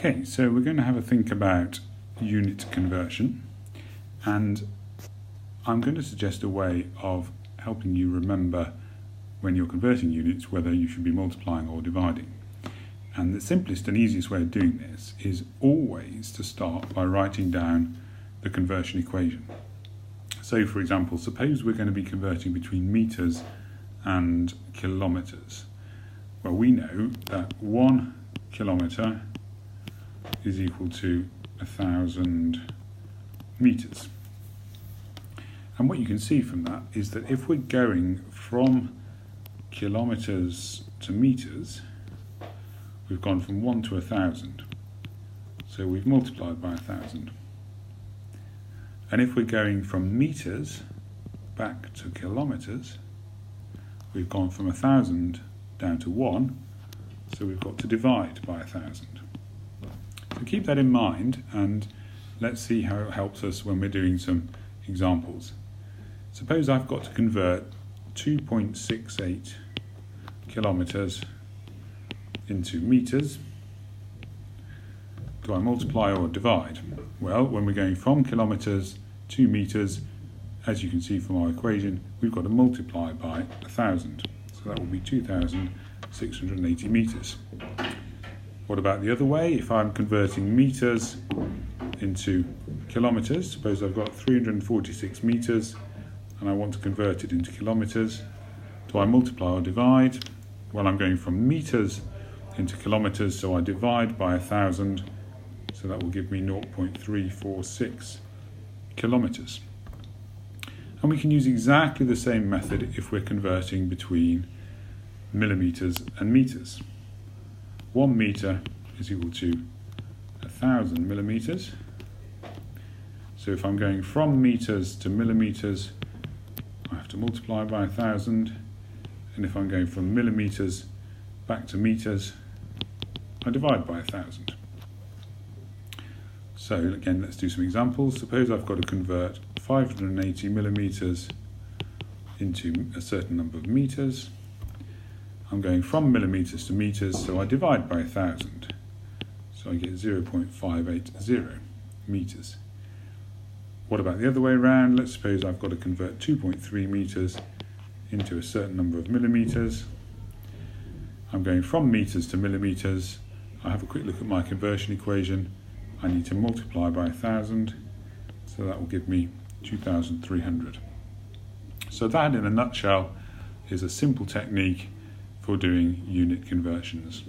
Okay, so we're going to have a think about unit conversion, and I'm going to suggest a way of helping you remember when you're converting units whether you should be multiplying or dividing. And the simplest and easiest way of doing this is always to start by writing down the conversion equation. So for example, suppose we're going to be converting between meters and kilometers. Well, we know that 1 kilometer is equal to 1,000 meters. And what you can see from that is that if we're going from kilometers to meters, we've gone from 1 to 1,000. So we've multiplied by 1,000. And if we're going from meters back to kilometers, we've gone from 1,000 down to 1, so we've got to divide by 1,000. So keep that in mind, and let's see how it helps us when we're doing some examples. Suppose I've got to convert 2.68 kilometers into meters. Do I multiply or divide? Well, when we're going from kilometers to meters, as you can see from our equation, we've got to multiply by 1,000. So that will be 2,680 meters. What about the other way? If I'm converting meters into kilometers, suppose I've got 346 meters and I want to convert it into kilometers. Do I multiply or divide? Well, I'm going from meters into kilometers, so I divide by 1,000, so that will give me 0.346 kilometers. And we can use exactly the same method if we're converting between millimeters and meters. 1 meter is equal to 1,000 millimeters. So if I'm going from meters to millimeters, I have to multiply by 1,000. And if I'm going from millimeters back to meters, I divide by 1,000. So again, let's do some examples. Suppose I've got to convert 580 millimeters into a certain number of meters. I'm going from millimeters to meters, so I divide by 1,000. So I get 0.580 meters. What about the other way around? Let's suppose I've got to convert 2.3 meters into a certain number of millimeters. I'm going from meters to millimeters. I have a quick look at my conversion equation. I need to multiply by 1,000, so that will give me 2,300. So that, in a nutshell, is a simple technique for doing unit conversions.